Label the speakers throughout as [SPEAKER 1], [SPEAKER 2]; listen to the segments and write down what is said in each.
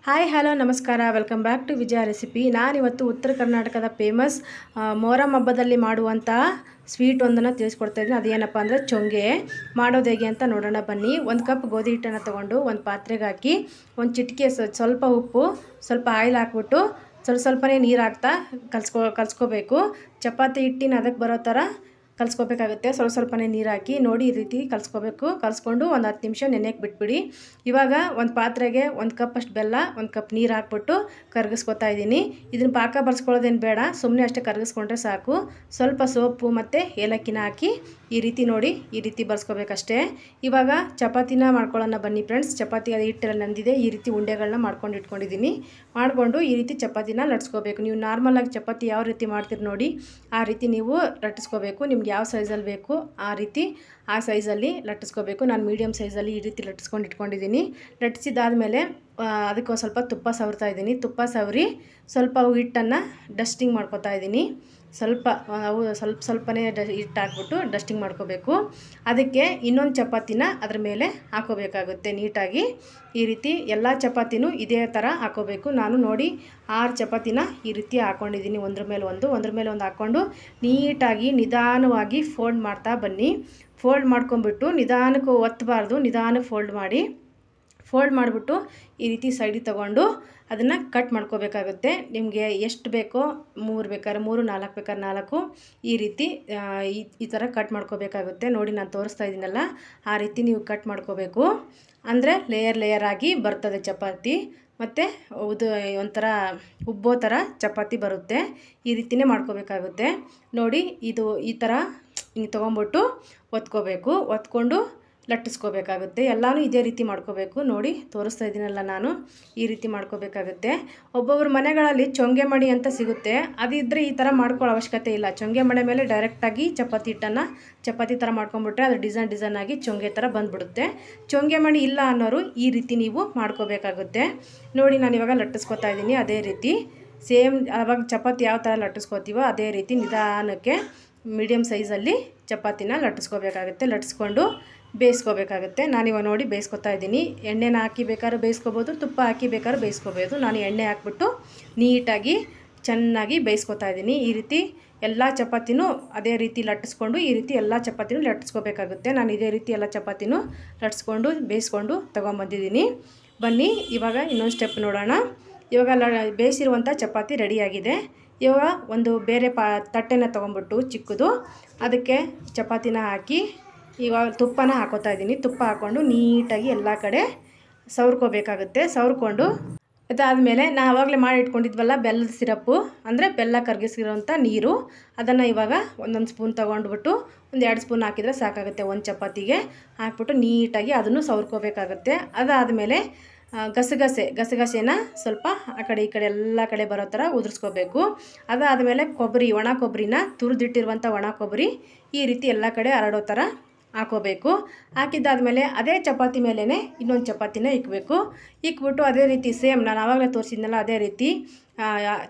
[SPEAKER 1] Hi hello ನಮಸ್ಕಾರ, welcome back to Vijaya recipe. ನಾನಿವತ್ತು ಉತ್ತರ ಕರ್ನಾಟಕದ ಫೇಮಸ್ ಮೊಹರಂ ಹಬ್ಬದಲ್ಲಿ ಮಾಡುವಂತಹ ಸ್ವೀಟ್ ಒಂದನ್ನು ತಿಳಿಸ್ಕೊಡ್ತಾ ಇದ್ದೀನಿ. ಅದೇನಪ್ಪ ಅಂದರೆ ಚೊಂಗೆ. ಮಾಡೋದು ಹೇಗೆ ಅಂತ ನೋಡೋಣ ಬನ್ನಿ. 1 ಕಪ್ ಗೋಧಿ ಹಿಟ್ಟನ್ನು ತೊಗೊಂಡು ಒಂದು ಪಾತ್ರೆಗೆ ಹಾಕಿ ಒಂದು ಚಿಟಿಕೆ ಸ್ವಲ್ಪ ಉಪ್ಪು, ಸ್ವಲ್ಪ ಆಯಿಲ್ ಹಾಕ್ಬಿಟ್ಟು ಸ್ವಲ್ಪನೇ ನೀರು ಹಾಕ್ತಾ ಕಲಿಸ್ಕೋಬೇಕು. ಚಪಾತಿ ಹಿಟ್ಟಿನ ಅದಕ್ಕೆ ಬರೋ ಥರ ಕಲಿಸ್ಕೋಬೇಕಾಗುತ್ತೆ. ಸ್ವಲ್ಪನೇ ನೀರು ಹಾಕಿ ನೋಡಿ ಈ ರೀತಿ ಕಲಿಸ್ಕೋಬೇಕು. ಕಲಿಸ್ಕೊಂಡು ಒಂದು 10 ನಿಮಿಷ ನೆನೆಯಕ್ಕೆ ಬಿಟ್ಬಿಡಿ. ಇವಾಗ ಒಂದು ಪಾತ್ರೆಗೆ 1 ಕಪ್ ಅಷ್ಟು ಬೆಲ್ಲ, 1 ಕಪ್ ನೀರು ಹಾಕ್ಬಿಟ್ಟು ಕರಗಿಸ್ಕೊತಾ ಇದ್ದೀನಿ. ಇದನ್ನು ಪಾಕ ಬರ್ಸ್ಕೊಳ್ಳೋದೇನು ಬೇಡ, ಸುಮ್ಮನೆ ಅಷ್ಟೇ ಕರಗಿಸ್ಕೊಂಡ್ರೆ ಸಾಕು. ಸ್ವಲ್ಪ ಸೋಪು ಮತ್ತು ಏಲಕ್ಕಿನ ಹಾಕಿ ಈ ರೀತಿ ನೋಡಿ ಈ ರೀತಿ ಬರ್ಸ್ಕೋಬೇಕಷ್ಟೇ. ಇವಾಗ ಚಪಾತಿನ ಮಾಡ್ಕೊಳ್ಳೋಣ ಬನ್ನಿ ಫ್ರೆಂಡ್ಸ್. ಚಪಾತಿ ಅದು ಹಿಟ್ಟೆಲ್ಲ ನಂದಿದೆ. ಈ ರೀತಿ ಉಂಡೆಗಳನ್ನ ಮಾಡ್ಕೊಂಡು ಇಟ್ಕೊಂಡಿದ್ದೀನಿ. ಮಾಡಿಕೊಂಡು ಈ ರೀತಿ ಚಪಾತಿನ ಲಟ್ಸ್ಕೋಬೇಕು. ನೀವು ನಾರ್ಮಲಾಗಿ ಚಪಾತಿ ಯಾವ ರೀತಿ ಮಾಡ್ತೀರಿ ನೋಡಿ ಆ ರೀತಿ ನೀವು ಲಟ್ಟಿಸ್ಕೋಬೇಕು. ನಿಮ್ಗೆ ಯಾವ ಸೈಜಲ್ಲಿ ಬೇಕು ಆ ಸೈಜಲ್ಲಿ ಲಟ್ಟಿಸ್ಕೋಬೇಕು. ನಾನು ಮೀಡಿಯಮ್ ಸೈಜಲ್ಲಿ ಈ ರೀತಿ ಲಟ್ಟಿಸ್ಕೊಂಡು ಇಟ್ಕೊಂಡಿದ್ದೀನಿ. ಲಟ್ಟಿಸಿದಾದಮೇಲೆ ಅದಕ್ಕೆ ಸ್ವಲ್ಪ ತುಪ್ಪ ಸವರ್ತಾ ಇದ್ದೀನಿ. ತುಪ್ಪ ಸವರಿ ಸ್ವಲ್ಪ ಹಿಟ್ಟನ್ನು ಡಸ್ಟಿಂಗ್ ಮಾಡ್ಕೊತಾ ಇದ್ದೀನಿ. ಸ್ವಲ್ಪನೇ ಹಿಟ್ಟು ಹಾಕ್ಬಿಟ್ಟು ಡಸ್ಟಿಂಗ್ ಮಾಡ್ಕೋಬೇಕು. ಅದಕ್ಕೆ ಇನ್ನೊಂದು ಚಪಾತಿನ ಅದ್ರ ಮೇಲೆ ಹಾಕೋಬೇಕಾಗುತ್ತೆ ನೀಟಾಗಿ. ಈ ರೀತಿ ಎಲ್ಲ ಚಪಾತಿನೂ ಇದೇ ಥರ ಹಾಕೋಬೇಕು. ನಾನು ನೋಡಿ 6 ಚಪಾತಿನ ಈ ರೀತಿ ಹಾಕ್ಕೊಂಡಿದ್ದೀನಿ. ಒಂದ್ರ ಮೇಲೆ ಒಂದು ಹಾಕ್ಕೊಂಡು ನೀಟಾಗಿ ನಿಧಾನವಾಗಿ ಫೋಲ್ಡ್ ಮಾಡ್ತಾ ಬನ್ನಿ. ಫೋಲ್ಡ್ ಮಾಡ್ಕೊಂಬಿಟ್ಟು ನಿಧಾನಕ್ಕೆ ಒತ್ತಬಾರ್ದು, ನಿಧಾನಕ್ಕೆ ಫೋಲ್ಡ್ ಮಾಡಿಬಿಟ್ಟು ಈ ರೀತಿ ಸೈಡಿಗೆ ತೊಗೊಂಡು ಅದನ್ನು ಕಟ್ ಮಾಡ್ಕೋಬೇಕಾಗುತ್ತೆ. ನಿಮಗೆ ಎಷ್ಟು ಬೇಕೋ 3 ಬೇಕಾದ್ರೆ 3, 4 ಬೇಕಾದ್ರೆ 4 ಈ ರೀತಿ ಈ ಥರ ಕಟ್ ಮಾಡ್ಕೋಬೇಕಾಗುತ್ತೆ. ನೋಡಿ ನಾನು ತೋರಿಸ್ತಾ ಇದ್ದೀನಲ್ಲ ಆ ರೀತಿ ನೀವು ಕಟ್ ಮಾಡ್ಕೋಬೇಕು. ಅಂದರೆ ಲೇಯರ್ ಆಗಿ ಬರ್ತದೆ ಚಪಾತಿ. ಮತ್ತು ಒಂಥರ ಉಬ್ಬೋ ಥರ ಚಪಾತಿ ಬರುತ್ತೆ. ಈ ರೀತಿಯೇ ಮಾಡ್ಕೋಬೇಕಾಗುತ್ತೆ. ನೋಡಿ ಇದು ಈ ಥರ ಹಿಂಗೆ ತೊಗೊಂಬಿಟ್ಟು ಒತ್ಕೊಂಡು ಲಟ್ಟಿಸ್ಕೋಬೇಕಾಗುತ್ತೆ. ಎಲ್ಲನೂ ಇದೇ ರೀತಿ ಮಾಡ್ಕೋಬೇಕು. ನೋಡಿ ತೋರಿಸ್ತಾ ಇದ್ದೀನಲ್ಲ ನಾನು ಈ ರೀತಿ ಮಾಡ್ಕೋಬೇಕಾಗುತ್ತೆ. ಒಬ್ಬೊಬ್ಬರ ಮನೆಗಳಲ್ಲಿ ಚೊಂಗೆ ಮಡಿ ಅಂತ ಸಿಗುತ್ತೆ. ಅದಿದ್ದರೆ ಈ ಥರ ಮಾಡ್ಕೊಳ್ಳೋ ಅವಶ್ಯಕತೆ ಇಲ್ಲ. ಚೊಂಗೆ ಮಣೆ ಮೇಲೆ ಡೈರೆಕ್ಟಾಗಿ ಚಪಾತಿ ಹಿಟ್ಟನ್ನು ಚಪಾತಿ ಥರ ಮಾಡ್ಕೊಂಬಿಟ್ರೆ ಅದು ಡಿಸೈನ್ ಆಗಿ ಚೊಂಗೆ ಥರ ಬಂದುಬಿಡುತ್ತೆ. ಚೊಂಗೆ ಮಣಿ ಇಲ್ಲ ಅನ್ನೋರು ಈ ರೀತಿ ನೀವು ಮಾಡ್ಕೋಬೇಕಾಗುತ್ತೆ. ನೋಡಿ ನಾನು ಇವಾಗ ಲಟ್ಟಿಸ್ಕೊತಾ ಇದ್ದೀನಿ. ಅದೇ ರೀತಿ ಸೇಮ್ ಆವಾಗ ಚಪಾತಿ ಯಾವ ಥರ ಲಟ್ಟಿಸ್ಕೋತೀವೋ ಅದೇ ರೀತಿ ನಿಧಾನಕ್ಕೆ ಮೀಡಿಯಮ್ ಸೈಜಲ್ಲಿ ಚಪಾತಿನ ಲಟ್ಟಿಸ್ಕೋಬೇಕಾಗುತ್ತೆ. ಲಟ್ಟಿಸ್ಕೊಂಡು ಬೇಯಿಸ್ಕೋಬೇಕಾಗುತ್ತೆ. ನಾನಿವಾಗ ನೋಡಿ ಬೇಯಿಸ್ಕೊತಾ ಇದ್ದೀನಿ. ಎಣ್ಣೆನ ಹಾಕಿ ಬೇಕಾದ್ರೆ ಬೇಯಿಸ್ಕೋಬೋದು, ತುಪ್ಪ ಹಾಕಿ ಬೇಕಾದ್ರೆ ಬೇಯಿಸ್ಕೋಬೋದು. ನಾನು ಎಣ್ಣೆ ಹಾಕ್ಬಿಟ್ಟು ನೀಟಾಗಿ ಚೆನ್ನಾಗಿ ಬೇಯಿಸ್ಕೊತಾ ಇದ್ದೀನಿ. ಈ ರೀತಿ ಎಲ್ಲ ಚಪಾತಿನೂ ಅದೇ ರೀತಿ ಲಟ್ಟಿಸ್ಕೊಂಡು ಈ ರೀತಿ ಎಲ್ಲ ಚಪಾತಿನೂ ಲಟ್ಟಿಸ್ಕೋಬೇಕಾಗುತ್ತೆ. ನಾನು ಇದೇ ರೀತಿ ಎಲ್ಲ ಚಪಾತಿನೂ ಲಟ್ಟಿಸ್ಕೊಂಡು ಬೇಯಿಸ್ಕೊಂಡು ತೊಗೊಂಬಂದಿದ್ದೀನಿ. ಬನ್ನಿ ಇವಾಗ ಇನ್ನೊಂದು ಸ್ಟೆಪ್ ನೋಡೋಣ. ಇವಾಗ ಬೇಯಿಸಿರುವಂಥ ಚಪಾತಿ ರೆಡಿಯಾಗಿದೆ. ಇವಾಗ ಒಂದು ಬೇರೆ ತಟ್ಟೆನ ತೊಗೊಂಬಿಟ್ಟು ಚಿಕ್ಕದು ಅದಕ್ಕೆ ಚಪಾತಿನ ಹಾಕಿ ಇವಾಗ ತುಪ್ಪನ ಹಾಕೋತಾ ಇದ್ದೀನಿ. ತುಪ್ಪ ಹಾಕ್ಕೊಂಡು ನೀಟಾಗಿ ಎಲ್ಲ ಕಡೆ ಸವರ್ಕೋಬೇಕಾಗುತ್ತೆ. ಸವರ್ಕೊಂಡು ಅದಾದಮೇಲೆ ನಾವು ಆವಾಗಲೇ ಮಾಡಿ ಇಟ್ಕೊಂಡಿದ್ವಲ್ಲ ಬೆಲ್ಲದ ಸಿರಪ್ಪು, ಅಂದರೆ ಬೆಲ್ಲ ಕರಗಿಸಿರೋಂಥ ನೀರು, ಅದನ್ನು ಇವಾಗ ಒಂದೊಂದು ಸ್ಪೂನ್ ತೊಗೊಂಡ್ಬಿಟ್ಟು 1-2 ಸ್ಪೂನ್ ಹಾಕಿದರೆ ಸಾಕಾಗುತ್ತೆ. ಒಂದು ಚಪಾತಿಗೆ ಹಾಕ್ಬಿಟ್ಟು ನೀಟಾಗಿ ಅದನ್ನು ಸವರ್ಕೋಬೇಕಾಗುತ್ತೆ. ಅದಾದಮೇಲೆ ಗಸಗಸೆನ ಸ್ವಲ್ಪ ಆ ಕಡೆ ಈ ಕಡೆ ಎಲ್ಲ ಕಡೆ ಬರೋ ಥರ ಉದುರಿಸ್ಕೋಬೇಕು. ಅದಾದಮೇಲೆ ಒಣ ಕೊಬ್ಬರಿನ ತುರಿದಿಟ್ಟಿರುವಂಥ ಒಣ ಕೊಬ್ಬರಿ ಈ ರೀತಿ ಎಲ್ಲ ಕಡೆ ಹರಡೋ ಥರ ಹಾಕೋಬೇಕು. ಹಾಕಿದ್ದಾದಮೇಲೆ ಅದೇ ಚಪಾತಿ ಮೇಲೇ ಇನ್ನೊಂದು ಚಪಾತಿನ ಇಕ್ಬಿಟ್ಟು ಅದೇ ರೀತಿ ಸೇಮ್ ನಾನು ಆವಾಗಲೇ ತೋರಿಸಿದ್ನಲ್ಲ ಅದೇ ರೀತಿ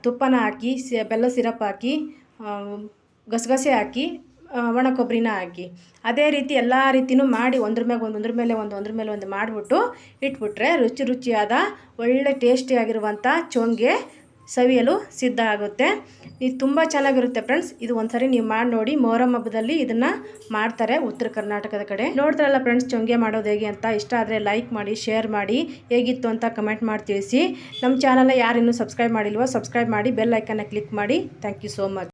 [SPEAKER 1] ತುಪ್ಪನ ಹಾಕಿ ಬೆಲ್ಲ ಸಿರಪ್ ಹಾಕಿ ಗಸಗಸೆ ಹಾಕಿ ಒಣ ಕೊಬ್ಬರಿನ ಹಾಕಿ ಅದೇ ರೀತಿ ಎಲ್ಲ ರೀತಿಯೂ ಮಾಡಿ ಒಂದ್ರ ಮೇಲೆ ಒಂದು ಮಾಡಿಬಿಟ್ಟು ಇಟ್ಬಿಟ್ರೆ ರುಚಿಯಾದ ಒಳ್ಳೆ ಟೇಸ್ಟಿಯಾಗಿರುವಂಥ ಚೊಂಗೆ ಸವಿಯಲು ಸಿದ್ಧ ಆಗುತ್ತೆ. ಇದು ತುಂಬ ಚೆನ್ನಾಗಿರುತ್ತೆ ಫ್ರೆಂಡ್ಸ್. ಇದು ಒಂದ್ಸರಿ ನೀವು ಮಾಡಿ ನೋಡಿ. ಮೊಹರಂ ಹಬ್ಬದಲ್ಲಿ ಇದನ್ನು ಮಾಡ್ತಾರೆ ಉತ್ತರ ಕರ್ನಾಟಕದ ಕಡೆ. ನೋಡ್ತಾರಲ್ಲ ಫ್ರೆಂಡ್ಸ್ ಚೊಂಗೆ ಮಾಡೋದು ಹೇಗೆ ಅಂತ. ಇಷ್ಟ ಆದರೆ ಲೈಕ್ ಮಾಡಿ, ಶೇರ್ ಮಾಡಿ, ಹೇಗಿತ್ತು ಅಂತ ಕಮೆಂಟ್ ಮಾಡಿ ತಿಳಿಸಿ. ನಮ್ಮ ಚಾನಲ್ನ ಯಾರು ಇನ್ನೂ ಸಬ್ಸ್ಕ್ರೈಬ್ ಮಾಡಿಲ್ವೋ ಸಬ್ಸ್ಕ್ರೈಬ್ ಮಾಡಿ, ಬೆಲ್ ಐಕನ್ನ ಕ್ಲಿಕ್ ಮಾಡಿ. Thank you so much.